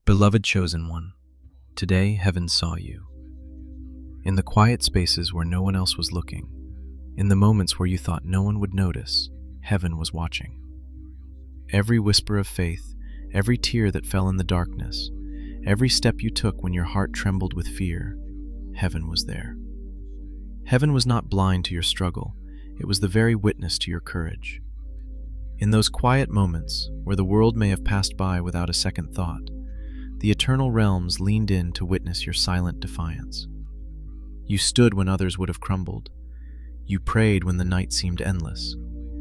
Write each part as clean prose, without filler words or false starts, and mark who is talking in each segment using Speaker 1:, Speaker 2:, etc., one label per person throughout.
Speaker 1: Beloved chosen one, today heaven saw you. In the quiet spaces where no one else was looking, in the moments where you thought no one would notice, heaven was watching. Every whisper of faith, every tear that fell in the darkness, every step you took when your heart trembled with fear, heaven was there. Heaven was not blind to your struggle, it was the very witness to your courage. In those quiet moments, where the world may have passed by without a second thought, the eternal realms leaned in to witness your silent defiance. You stood when others would have crumbled. You prayed when the night seemed endless,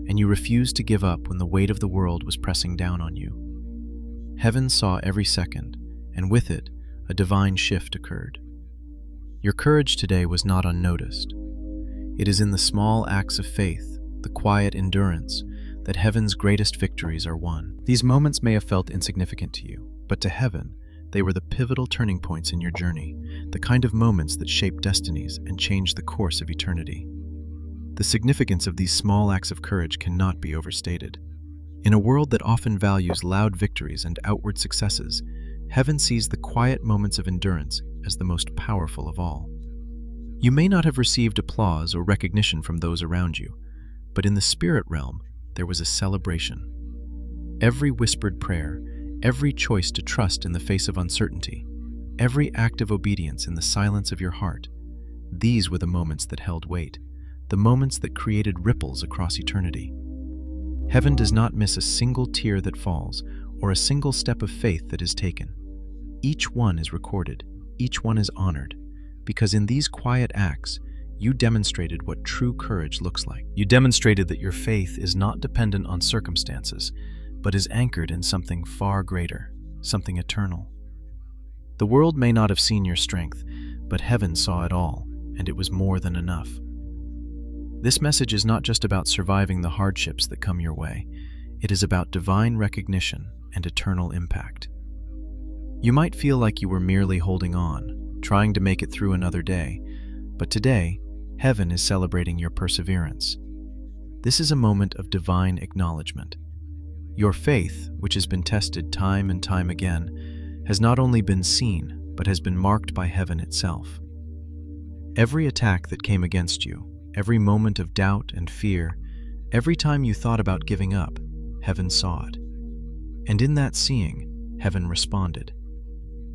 Speaker 1: and you refused to give up when the weight of the world was pressing down on you. Heaven saw every second, and with it, a divine shift occurred. Your courage today was not unnoticed. It is in the small acts of faith, the quiet endurance, that heaven's greatest victories are won. These moments may have felt insignificant to you, but to heaven, they were the pivotal turning points in your journey, the kind of moments that shape destinies and change the course of eternity. The significance of these small acts of courage cannot be overstated. In a world that often values loud victories and outward successes, heaven sees the quiet moments of endurance as the most powerful of all. You may not have received applause or recognition from those around you, but in the spirit realm, there was a celebration. Every whispered prayer, every choice to trust in the face of uncertainty, every act of obedience in the silence of your heart, these were the moments that held weight, the moments that created ripples across eternity. Heaven does not miss a single tear that falls or a single step of faith that is taken. Each one is recorded, each one is honored, because in these quiet acts, you demonstrated what true courage looks like. You demonstrated that your faith is not dependent on circumstances, but is anchored in something far greater, something eternal. The world may not have seen your strength, but heaven saw it all, and it was more than enough. This message is not just about surviving the hardships that come your way. It is about divine recognition and eternal impact. You might feel like you were merely holding on, trying to make it through another day, but today, heaven is celebrating your perseverance. This is a moment of divine acknowledgement. Your faith, which has been tested time and time again, has not only been seen, but has been marked by heaven itself. Every attack that came against you, every moment of doubt and fear, every time you thought about giving up, heaven saw it. And in that seeing, heaven responded.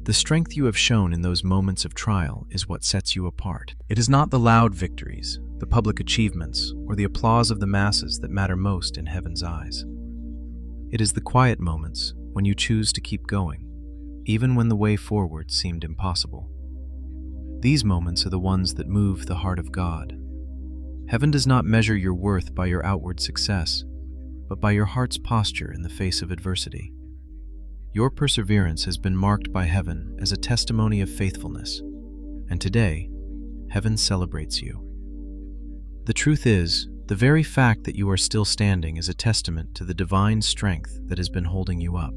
Speaker 1: The strength you have shown in those moments of trial is what sets you apart. It is not the loud victories, the public achievements, or the applause of the masses that matter most in heaven's eyes. It is the quiet moments when you choose to keep going, even when the way forward seemed impossible. These moments are the ones that move the heart of God. Heaven does not measure your worth by your outward success, but by your heart's posture in the face of adversity. Your perseverance has been marked by heaven as a testimony of faithfulness, and today, heaven celebrates you. The truth is, the very fact that you are still standing is a testament to the divine strength that has been holding you up.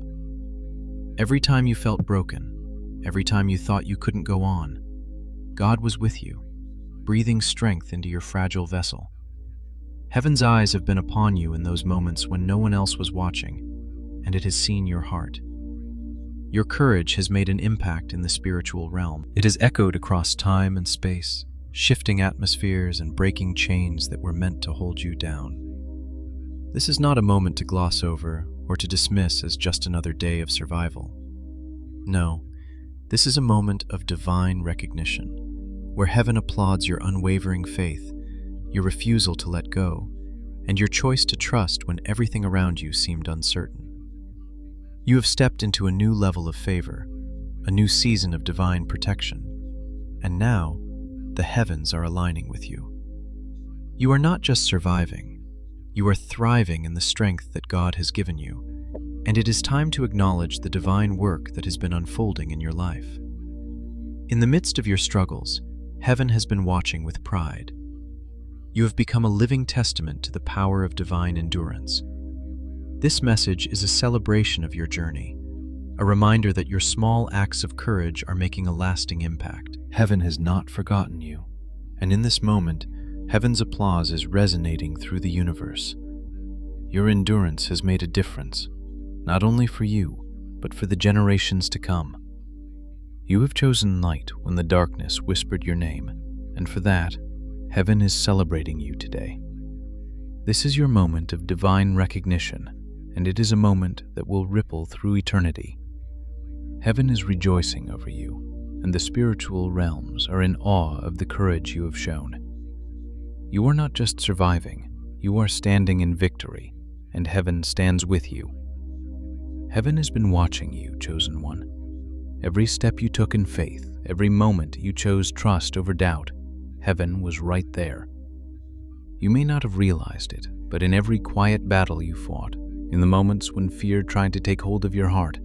Speaker 1: Every time you felt broken, every time you thought you couldn't go on, God was with you, breathing strength into your fragile vessel. Heaven's eyes have been upon you in those moments when no one else was watching, and it has seen your heart. Your courage has made an impact in the spiritual realm. It has echoed across time and space, shifting atmospheres and breaking chains that were meant to hold you down. This is not a moment to gloss over or to dismiss as just another day of survival. No, this is a moment of divine recognition, where heaven applauds your unwavering faith, your refusal to let go, and your choice to trust when everything around you seemed uncertain. You have stepped into a new level of favor, a new season of divine protection, and now, the heavens are aligning with you. You are not just surviving, you are thriving in the strength that God has given you, and it is time to acknowledge the divine work that has been unfolding in your life. In the midst of your struggles, heaven has been watching with pride. You have become a living testament to the power of divine endurance. This message is a celebration of your journey, a reminder that your small acts of courage are making a lasting impact. Heaven has not forgotten you, and in this moment, heaven's applause is resonating through the universe. Your endurance has made a difference, not only for you, but for the generations to come. You have chosen light when the darkness whispered your name, and for that, heaven is celebrating you today. This is your moment of divine recognition, and it is a moment that will ripple through eternity. Heaven is rejoicing over you, and the spiritual realms are in awe of the courage you have shown. You are not just surviving, you are standing in victory, and heaven stands with you. Heaven has been watching you, chosen one. Every step you took in faith, every moment you chose trust over doubt, heaven was right there. You may not have realized it, but in every quiet battle you fought, in the moments when fear tried to take hold of your heart,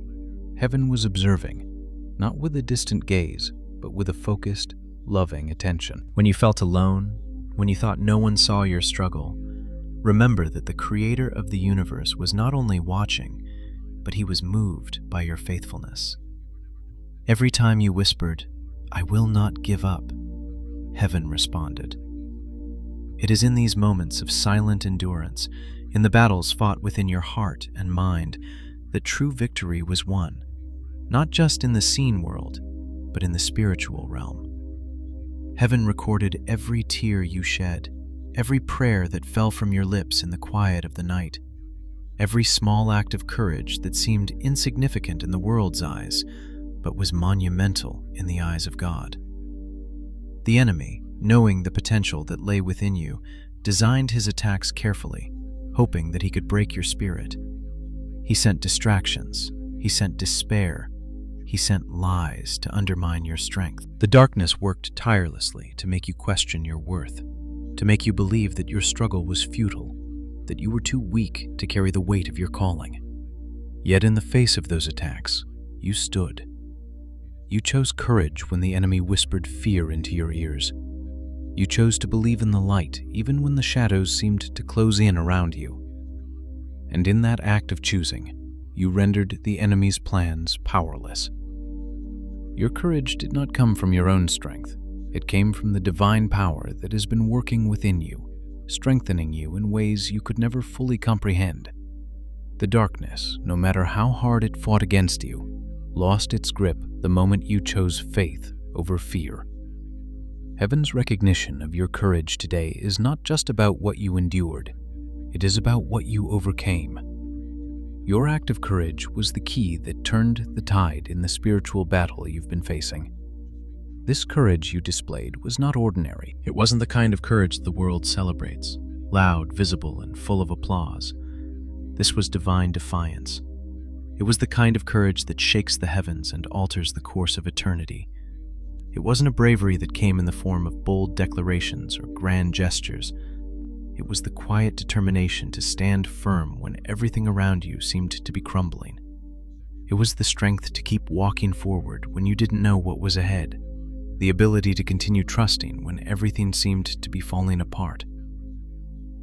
Speaker 1: heaven was observing, not with a distant gaze, but with a focused, loving attention. When you felt alone, when you thought no one saw your struggle, remember that the Creator of the universe was not only watching, but He was moved by your faithfulness. Every time you whispered, "I will not give up," heaven responded. It is in these moments of silent endurance, in the battles fought within your heart and mind, that true victory was won, not just in the seen world, but in the spiritual realm. Heaven recorded every tear you shed, every prayer that fell from your lips in the quiet of the night, every small act of courage that seemed insignificant in the world's eyes, but was monumental in the eyes of God. The enemy, knowing the potential that lay within you, designed his attacks carefully, hoping that he could break your spirit. He sent distractions, he sent despair, he sent lies to undermine your strength. The darkness worked tirelessly to make you question your worth, to make you believe that your struggle was futile, that you were too weak to carry the weight of your calling. Yet in the face of those attacks, you stood. You chose courage when the enemy whispered fear into your ears. You chose to believe in the light even when the shadows seemed to close in around you. And in that act of choosing, you rendered the enemy's plans powerless. Your courage did not come from your own strength. It came from the divine power that has been working within you, strengthening you in ways you could never fully comprehend. The darkness, no matter how hard it fought against you, lost its grip the moment you chose faith over fear. Heaven's recognition of your courage today is not just about what you endured, it is about what you overcame. Your act of courage was the key that turned the tide in the spiritual battle you've been facing. This courage you displayed was not ordinary. It wasn't the kind of courage the world celebrates, loud, visible, and full of applause. This was divine defiance. It was the kind of courage that shakes the heavens and alters the course of eternity. It wasn't a bravery that came in the form of bold declarations or grand gestures. It was the quiet determination to stand firm when everything around you seemed to be crumbling. It was the strength to keep walking forward when you didn't know what was ahead, the ability to continue trusting when everything seemed to be falling apart.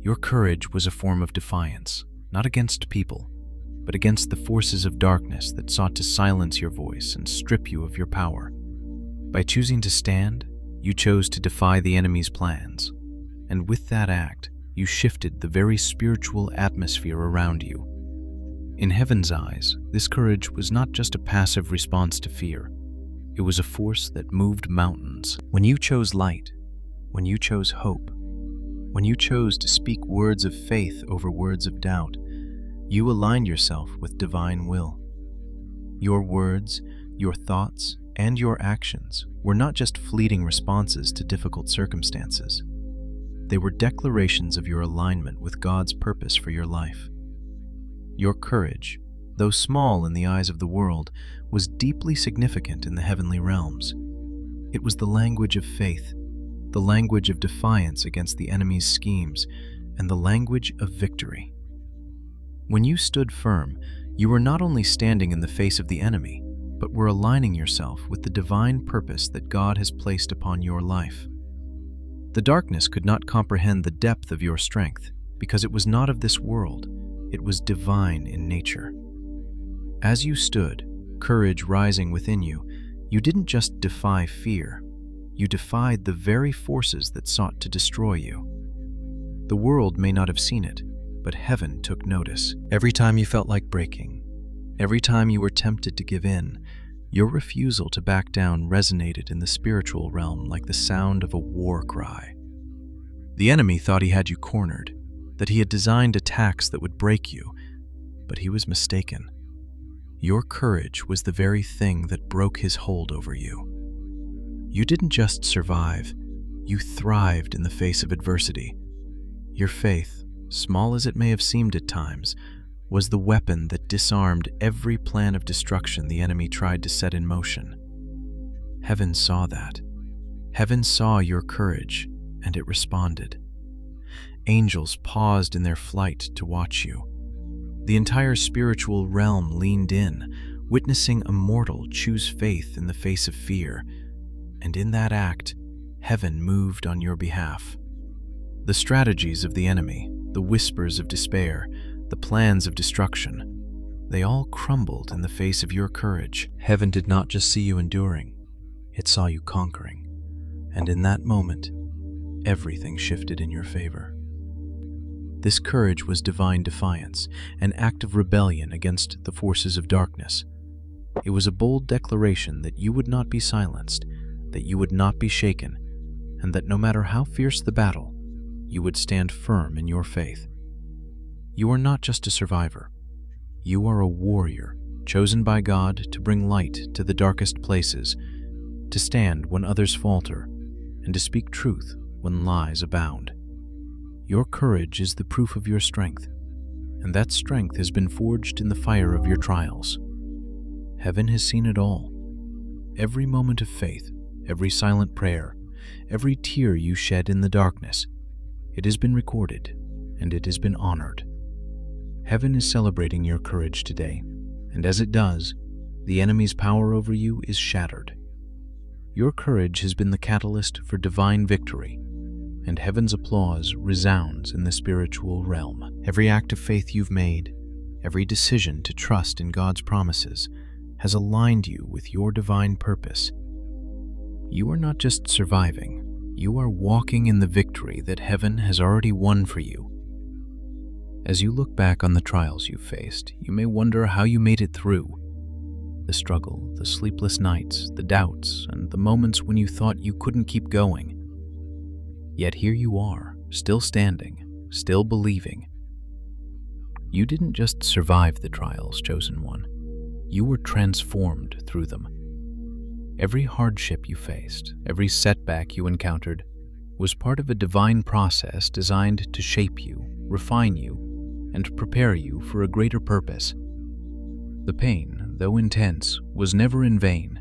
Speaker 1: Your courage was a form of defiance, not against people, but against the forces of darkness that sought to silence your voice and strip you of your power. By choosing to stand, you chose to defy the enemy's plans, and with that act, you shifted the very spiritual atmosphere around you. In heaven's eyes, this courage was not just a passive response to fear. It was a force that moved mountains. When you chose light, when you chose hope, when you chose to speak words of faith over words of doubt, you aligned yourself with divine will. Your words, your thoughts, and your actions were not just fleeting responses to difficult circumstances. They were declarations of your alignment with God's purpose for your life. Your courage, though small in the eyes of the world, was deeply significant in the heavenly realms. It was the language of faith, the language of defiance against the enemy's schemes, and the language of victory. When you stood firm, you were not only standing in the face of the enemy, but were aligning yourself with the divine purpose that God has placed upon your life. The darkness could not comprehend the depth of your strength because it was not of this world, it was divine in nature. As you stood, courage rising within you, you didn't just defy fear, you defied the very forces that sought to destroy you. The world may not have seen it, but heaven took notice. Every time you felt like breaking, every time you were tempted to give in, Your refusal to back down resonated in the spiritual realm like the sound of a war cry. The enemy thought he had you cornered, that he had designed attacks that would break you, but he was mistaken. Your courage was the very thing that broke his hold over you. You didn't just survive, you thrived in the face of adversity. Your faith, small as it may have seemed at times, was the weapon that disarmed every plan of destruction the enemy tried to set in motion. Heaven saw that. Heaven saw your courage, and it responded. Angels paused in their flight to watch you. The entire spiritual realm leaned in, witnessing a mortal choose faith in the face of fear, and in that act, heaven moved on your behalf. The strategies of the enemy, the whispers of despair, the plans of destruction, they all crumbled in the face of your courage. Heaven did not just see you enduring, it saw you conquering, and in that moment, everything shifted in your favor. This courage was divine defiance, an act of rebellion against the forces of darkness. It was a bold declaration that you would not be silenced, that you would not be shaken, and that no matter how fierce the battle, you would stand firm in your faith. You are not just a survivor. You are a warrior, chosen by God to bring light to the darkest places, to stand when others falter, and to speak truth when lies abound. Your courage is the proof of your strength, and that strength has been forged in the fire of your trials. Heaven has seen it all. Every moment of faith, every silent prayer, every tear you shed in the darkness, it has been recorded, and it has been honored. Heaven is celebrating your courage today, and as it does, the enemy's power over you is shattered. Your courage has been the catalyst for divine victory, and heaven's applause resounds in the spiritual realm. Every act of faith you've made, every decision to trust in God's promises, has aligned you with your divine purpose. You are not just surviving, you are walking in the victory that heaven has already won for you. As you look back on the trials you faced, you may wonder how you made it through. The struggle, the sleepless nights, the doubts, and the moments when you thought you couldn't keep going. Yet here you are, still standing, still believing. You didn't just survive the trials, chosen one. You were transformed through them. Every hardship you faced, every setback you encountered, was part of a divine process designed to shape you, refine you, and prepare you for a greater purpose. The pain, though intense, was never in vain.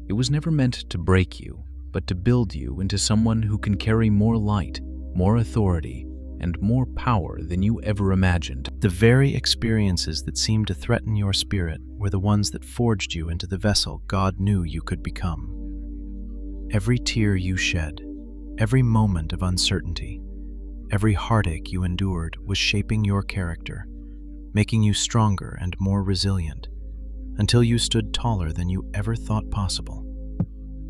Speaker 1: It was never meant to break you, but to build you into someone who can carry more light, more authority, and more power than you ever imagined. The very experiences that seemed to threaten your spirit were the ones that forged you into the vessel God knew you could become. Every tear you shed, every moment of uncertainty, every heartache you endured was shaping your character, making you stronger and more resilient, until you stood taller than you ever thought possible.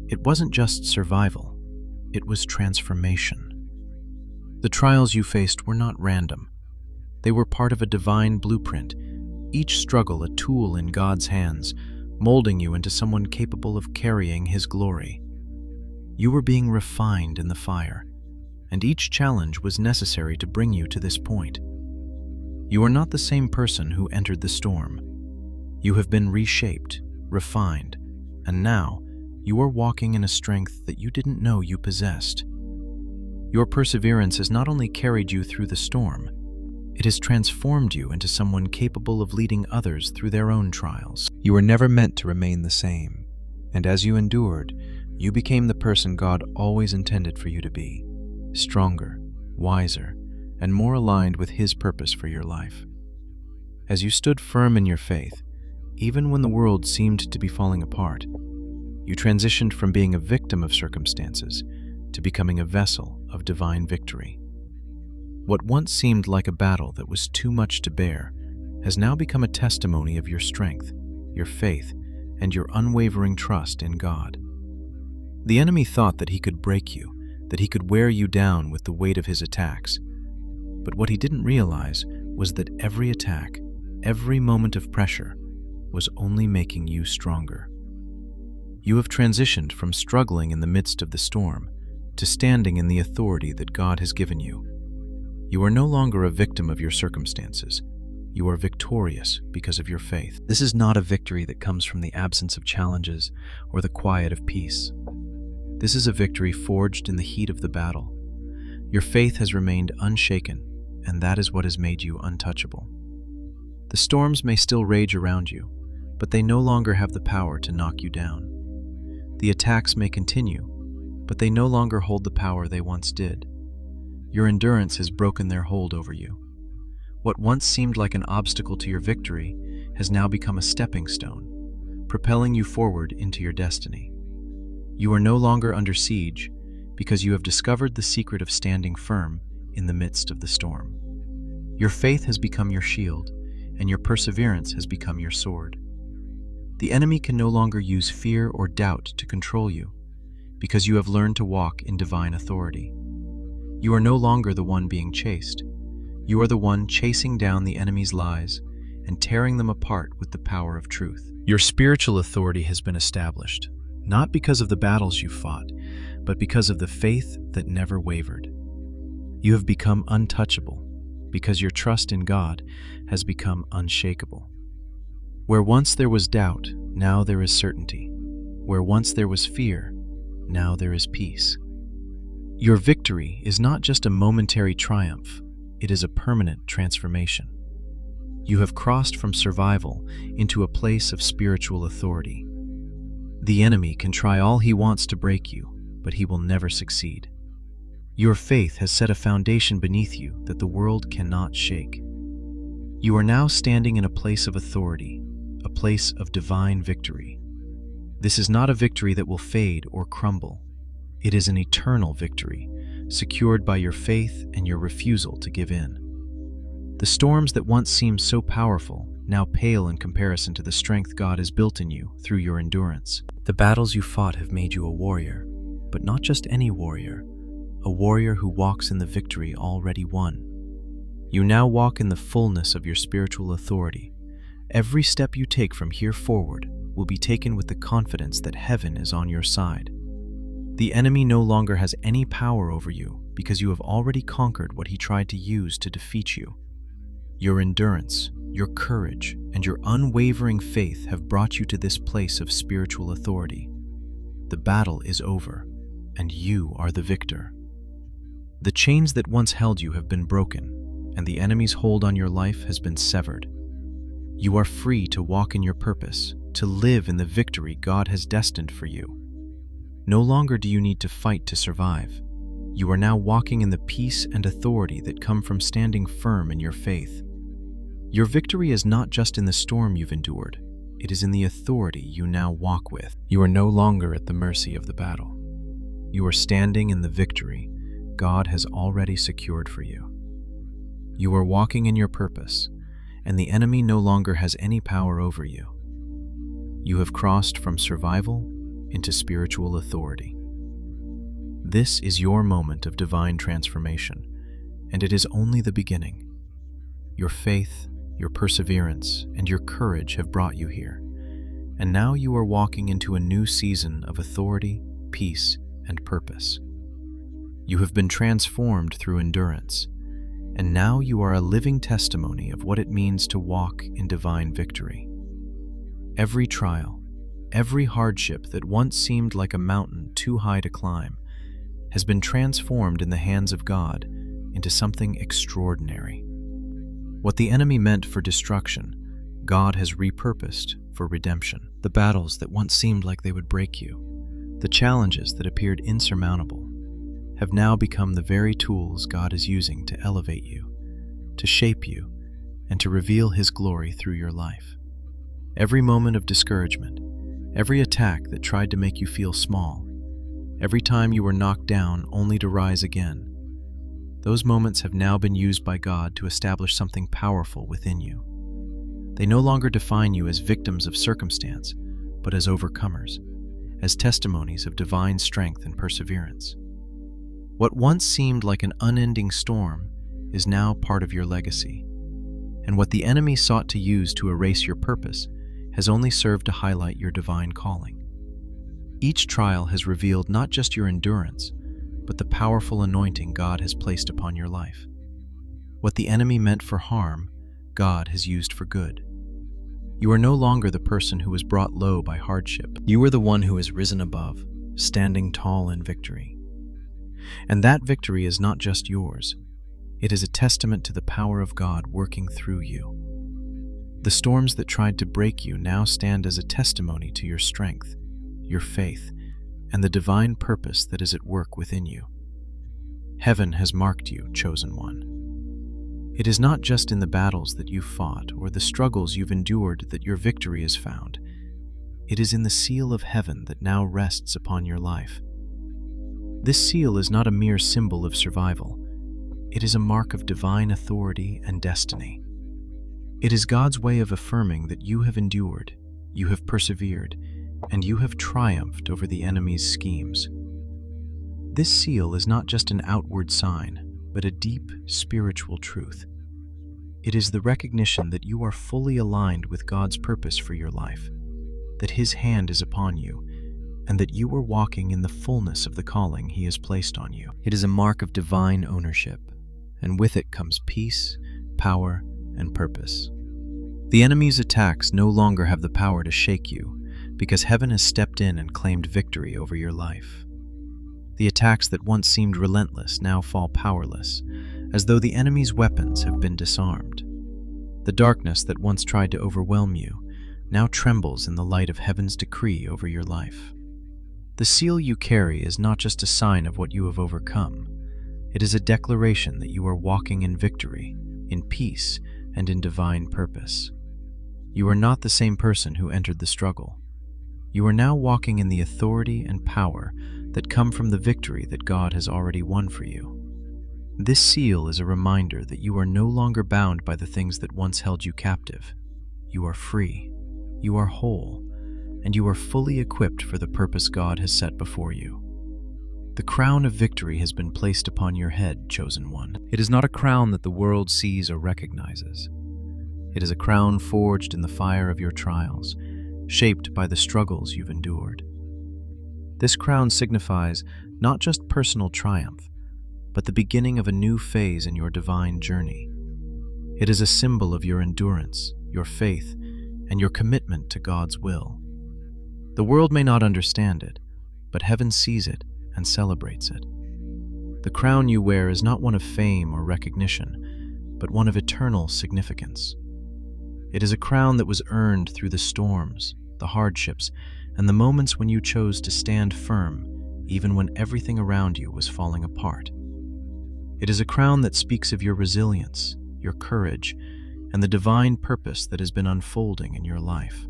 Speaker 1: It wasn't just survival, it was transformation. The trials you faced were not random. They were part of a divine blueprint, each struggle a tool in God's hands, molding you into someone capable of carrying His glory. You were being refined in the fire, and each challenge was necessary to bring you to this point. You are not the same person who entered the storm. You have been reshaped, refined, and now you are walking in a strength that you didn't know you possessed. Your perseverance has not only carried you through the storm, it has transformed you into someone capable of leading others through their own trials. You were never meant to remain the same, and as you endured, you became the person God always intended for you to be, stronger, wiser, and more aligned with His purpose for your life. As you stood firm in your faith, even when the world seemed to be falling apart, you transitioned from being a victim of circumstances to becoming a vessel of divine victory. What once seemed like a battle that was too much to bear has now become a testimony of your strength, your faith, and your unwavering trust in God. The enemy thought that he could break you, that he could wear you down with the weight of his attacks. But what he didn't realize was that every attack, every moment of pressure, was only making you stronger. You have transitioned from struggling in the midst of the storm to standing in the authority that God has given you. You are no longer a victim of your circumstances. You are victorious because of your faith. This is not a victory that comes from the absence of challenges or the quiet of peace. This is a victory forged in the heat of the battle. Your faith has remained unshaken, and that is what has made you untouchable. The storms may still rage around you, but they no longer have the power to knock you down. The attacks may continue, but they no longer hold the power they once did. Your endurance has broken their hold over you. What once seemed like an obstacle to your victory has now become a stepping stone, propelling you forward into your destiny. You are no longer under siege because you have discovered the secret of standing firm in the midst of the storm. Your faith has become your shield, and your perseverance has become your sword. The enemy can no longer use fear or doubt to control you because you have learned to walk in divine authority. You are no longer the one being chased. You are the one chasing down the enemy's lies and tearing them apart with the power of truth. Your spiritual authority has been established, not because of the battles you fought, but because of the faith that never wavered. You have become untouchable because your trust in God has become unshakable. Where once there was doubt, now there is certainty. Where once there was fear, now there is peace. Your victory is not just a momentary triumph, it is a permanent transformation. You have crossed from survival into a place of spiritual authority. The enemy can try all he wants to break you, but he will never succeed. Your faith has set a foundation beneath you that the world cannot shake. You are now standing in a place of authority, a place of divine victory. This is not a victory that will fade or crumble. It is an eternal victory, secured by your faith and your refusal to give in. The storms that once seemed so powerful now pale in comparison to the strength God has built in you through your endurance. The battles you fought have made you a warrior, but not just any warrior, a warrior who walks in the victory already won. You now walk in the fullness of your spiritual authority. Every step you take from here forward will be taken with the confidence that heaven is on your side. The enemy no longer has any power over you because you have already conquered what he tried to use to defeat you. Your endurance, your courage, and your unwavering faith have brought you to this place of spiritual authority. The battle is over, and you are the victor. The chains that once held you have been broken, and the enemy's hold on your life has been severed. You are free to walk in your purpose, to live in the victory God has destined for you. No longer do you need to fight to survive. You are now walking in the peace and authority that come from standing firm in your faith. Your victory is not just in the storm you've endured, it is in the authority you now walk with. You are no longer at the mercy of the battle. You are standing in the victory God has already secured for you. You are walking in your purpose, and the enemy no longer has any power over you. You have crossed from survival into spiritual authority. This is your moment of divine transformation, and it is only the beginning. Your faith, your perseverance, and your courage have brought you here, and now you are walking into a new season of authority, peace, and purpose. You have been transformed through endurance, and now you are a living testimony of what it means to walk in divine victory. Every trial, every hardship that once seemed like a mountain too high to climb has been transformed in the hands of God into something extraordinary. What the enemy meant for destruction, God has repurposed for redemption. The battles that once seemed like they would break you, the challenges that appeared insurmountable, have now become the very tools God is using to elevate you, to shape you, and to reveal His glory through your life. Every moment of discouragement, every attack that tried to make you feel small, every time you were knocked down only to rise again, those moments have now been used by God to establish something powerful within you. They no longer define you as victims of circumstance, but as overcomers, as testimonies of divine strength and perseverance. What once seemed like an unending storm is now part of your legacy, and what the enemy sought to use to erase your purpose has only served to highlight your divine calling. Each trial has revealed not just your endurance, but the powerful anointing God has placed upon your life. What the enemy meant for harm, God has used for good. You are no longer the person who was brought low by hardship. You are the one who has risen above, standing tall in victory. And that victory is not just yours. It is a testament to the power of God working through you. The storms that tried to break you now stand as a testimony to your strength, your faith, and the divine purpose that is at work within you. Heaven has marked you, chosen one. It is not just in the battles that you've fought or the struggles you've endured that your victory is found. It is in the seal of heaven that now rests upon your life. This seal is not a mere symbol of survival. It is a mark of divine authority and destiny. It is God's way of affirming that you have endured, you have persevered, and you have triumphed over the enemy's schemes. This seal is not just an outward sign, but a deep spiritual truth. It is the recognition that you are fully aligned with God's purpose for your life, that His hand is upon you, and that you are walking in the fullness of the calling He has placed on you. It is a mark of divine ownership, and with it comes peace, power, and purpose. The enemy's attacks no longer have the power to shake you, because heaven has stepped in and claimed victory over your life. The attacks that once seemed relentless now fall powerless, as though the enemy's weapons have been disarmed. The darkness that once tried to overwhelm you now trembles in the light of heaven's decree over your life. The seal you carry is not just a sign of what you have overcome. It is a declaration that you are walking in victory, in peace, and in divine purpose. You are not the same person who entered the struggle. You are now walking in the authority and power that come from the victory that God has already won for you. This seal is a reminder that you are no longer bound by the things that once held you captive. You are free, you are whole, and you are fully equipped for the purpose God has set before you. The crown of victory has been placed upon your head, chosen one. It is not a crown that the world sees or recognizes. It is a crown forged in the fire of your trials, shaped by the struggles you've endured. This crown signifies not just personal triumph, but the beginning of a new phase in your divine journey. It is a symbol of your endurance, your faith, and your commitment to God's will. The world may not understand it, but heaven sees it and celebrates it. The crown you wear is not one of fame or recognition, but one of eternal significance. It is a crown that was earned through the storms, the hardships, and the moments when you chose to stand firm, even when everything around you was falling apart. It is a crown that speaks of your resilience, your courage, and the divine purpose that has been unfolding in your life.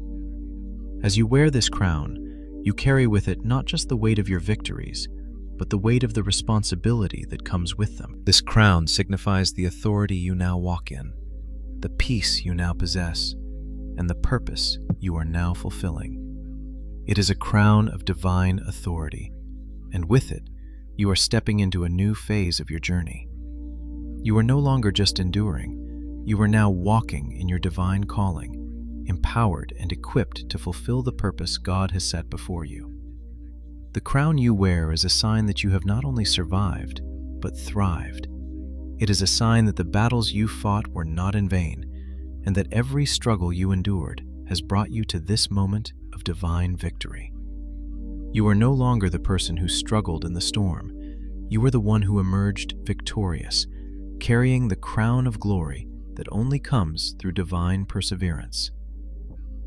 Speaker 1: As you wear this crown, you carry with it not just the weight of your victories, but the weight of the responsibility that comes with them. This crown signifies the authority you now walk in, the peace you now possess, and the purpose you are now fulfilling. It is a crown of divine authority, and with it, you are stepping into a new phase of your journey. You are no longer just enduring, you are now walking in your divine calling, empowered and equipped to fulfill the purpose God has set before you. The crown you wear is a sign that you have not only survived, but thrived. It is a sign that the battles you fought were not in vain, and that every struggle you endured has brought you to this moment of divine victory. You are no longer the person who struggled in the storm. You are the one who emerged victorious, carrying the crown of glory that only comes through divine perseverance.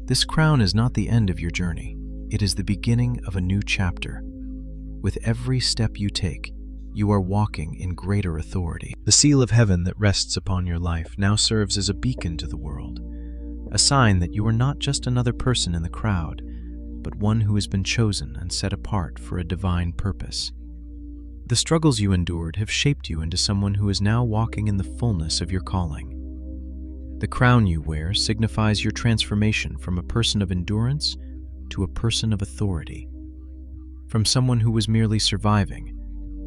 Speaker 1: This crown is not the end of your journey. It is the beginning of a new chapter. With every step you take, you are walking in greater authority. The seal of heaven that rests upon your life now serves as a beacon to the world, a sign that you are not just another person in the crowd, but one who has been chosen and set apart for a divine purpose. The struggles you endured have shaped you into someone who is now walking in the fullness of your calling. The crown you wear signifies your transformation from a person of endurance to a person of authority, from someone who was merely surviving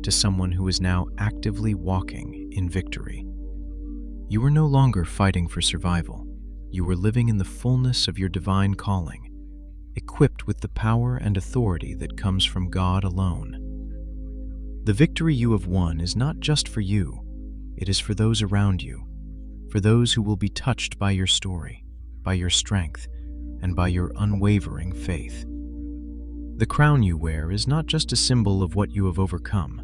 Speaker 1: to someone who is now actively walking in victory. You are no longer fighting for survival. You are living in the fullness of your divine calling, equipped with the power and authority that comes from God alone. The victory you have won is not just for you, it is for those around you, for those who will be touched by your story, by your strength, and by your unwavering faith. The crown you wear is not just a symbol of what you have overcome,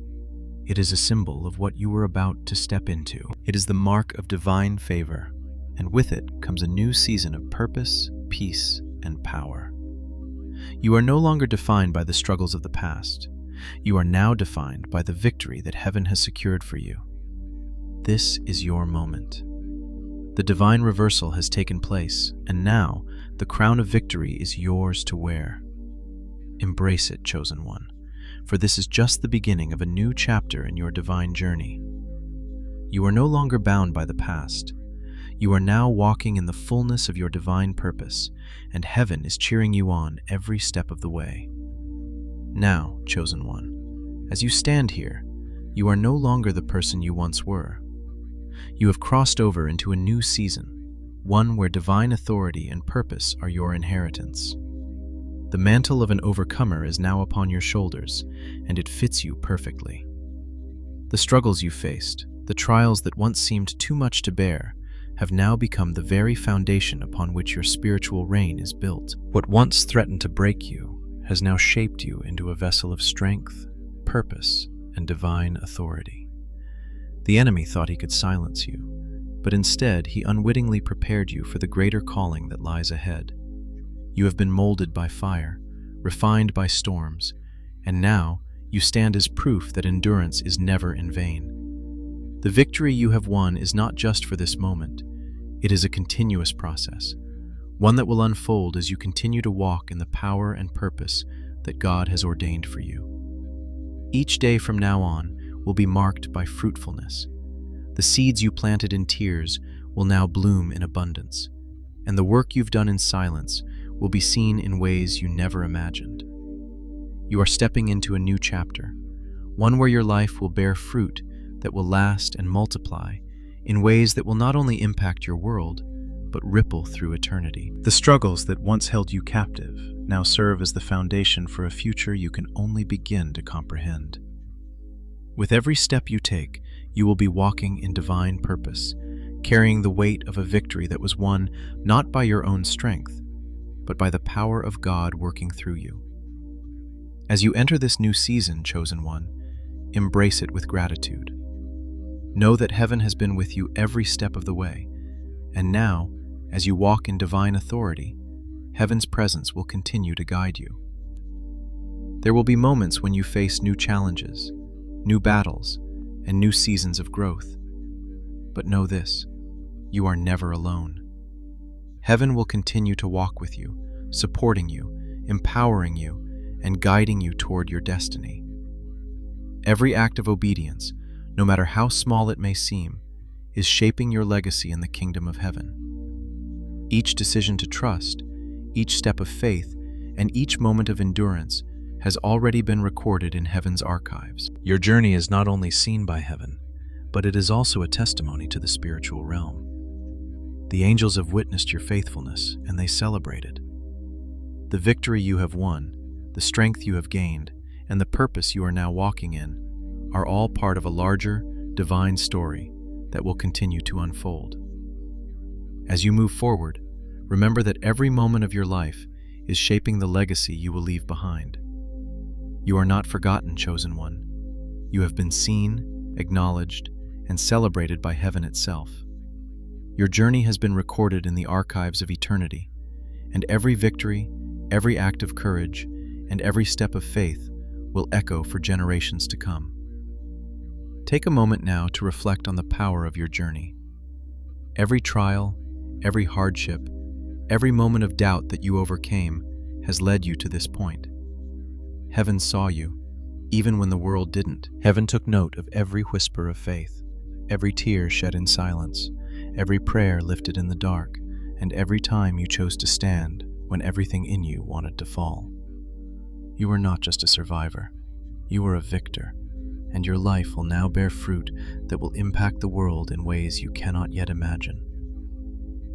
Speaker 1: it is a symbol of what you are about to step into. It is the mark of divine favor, and with it comes a new season of purpose, peace, and power. You are no longer defined by the struggles of the past. You are now defined by the victory that heaven has secured for you. This is your moment. The divine reversal has taken place, and now the crown of victory is yours to wear. Embrace it, chosen one, for this is just the beginning of a new chapter in your divine journey. You are no longer bound by the past. You are now walking in the fullness of your divine purpose, and heaven is cheering you on every step of the way. Now, chosen one, as you stand here, you are no longer the person you once were. You have crossed over into a new season, one where divine authority and purpose are your inheritance. The mantle of an overcomer is now upon your shoulders, and it fits you perfectly. The struggles you faced, the trials that once seemed too much to bear, have now become the very foundation upon which your spiritual reign is built. What once threatened to break you has now shaped you into a vessel of strength, purpose, and divine authority. The enemy thought he could silence you, but instead he unwittingly prepared you for the greater calling that lies ahead. You have been molded by fire, refined by storms, and now you stand as proof that endurance is never in vain. The victory you have won is not just for this moment. It is a continuous process, one that will unfold as you continue to walk in the power and purpose that God has ordained for you. Each day from now on will be marked by fruitfulness. The seeds you planted in tears will now bloom in abundance, and the work you've done in silence will be seen in ways you never imagined. You are stepping into a new chapter, one where your life will bear fruit that will last and multiply in ways that will not only impact your world, but ripple through eternity. The struggles that once held you captive now serve as the foundation for a future you can only begin to comprehend. With every step you take, you will be walking in divine purpose, carrying the weight of a victory that was won not by your own strength, but by the power of God working through you. As you enter this new season, chosen one, embrace it with gratitude. Know that heaven has been with you every step of the way, and now, as you walk in divine authority, heaven's presence will continue to guide you. There will be moments when you face new challenges, new battles, and new seasons of growth. But know this, you are never alone. Heaven will continue to walk with you, supporting you, empowering you, and guiding you toward your destiny. Every act of obedience, no matter how small it may seem, is shaping your legacy in the kingdom of heaven. Each decision to trust, each step of faith, and each moment of endurance has already been recorded in heaven's archives. Your journey is not only seen by heaven, but it is also a testimony to the spiritual realm. The angels have witnessed your faithfulness, and they celebrated. The victory you have won, the strength you have gained, and the purpose you are now walking in are all part of a larger, divine story that will continue to unfold. As you move forward, remember that every moment of your life is shaping the legacy you will leave behind. You are not forgotten, chosen one. You have been seen, acknowledged, and celebrated by heaven itself. Your journey has been recorded in the archives of eternity, and every victory, every act of courage, and every step of faith will echo for generations to come. Take a moment now to reflect on the power of your journey. Every trial, every hardship, every moment of doubt that you overcame has led you to this point. Heaven saw you, even when the world didn't. Heaven took note of every whisper of faith, every tear shed in silence, every prayer lifted in the dark, and every time you chose to stand when everything in you wanted to fall. You were not just a survivor, you were a victor, and your life will now bear fruit that will impact the world in ways you cannot yet imagine.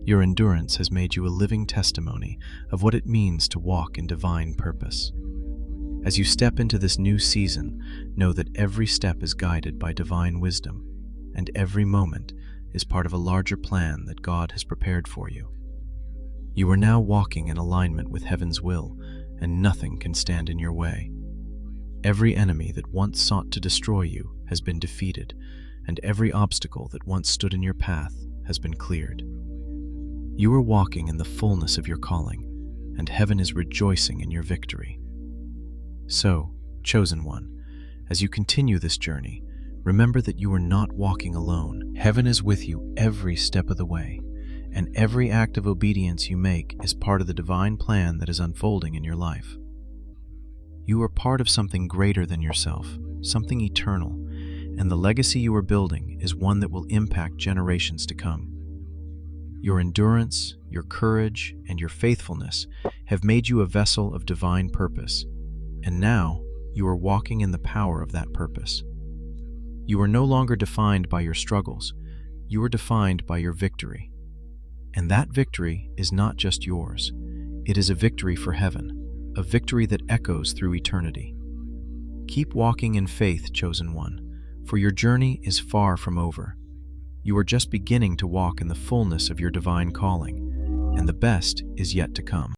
Speaker 1: Your endurance has made you a living testimony of what it means to walk in divine purpose. As you step into this new season, know that every step is guided by divine wisdom, and every moment is part of a larger plan that God has prepared for you. You are now walking in alignment with heaven's will, and nothing can stand in your way. Every enemy that once sought to destroy you has been defeated, and every obstacle that once stood in your path has been cleared. You are walking in the fullness of your calling, and heaven is rejoicing in your victory. So, chosen one, as you continue this journey, remember that you are not walking alone. Heaven is with you every step of the way, and every act of obedience you make is part of the divine plan that is unfolding in your life. You are part of something greater than yourself, something eternal, and the legacy you are building is one that will impact generations to come. Your endurance, your courage, and your faithfulness have made you a vessel of divine purpose, and now you are walking in the power of that purpose. You are no longer defined by your struggles, you are defined by your victory. And that victory is not just yours, it is a victory for heaven, a victory that echoes through eternity. Keep walking in faith, chosen one, for your journey is far from over. You are just beginning to walk in the fullness of your divine calling, and the best is yet to come.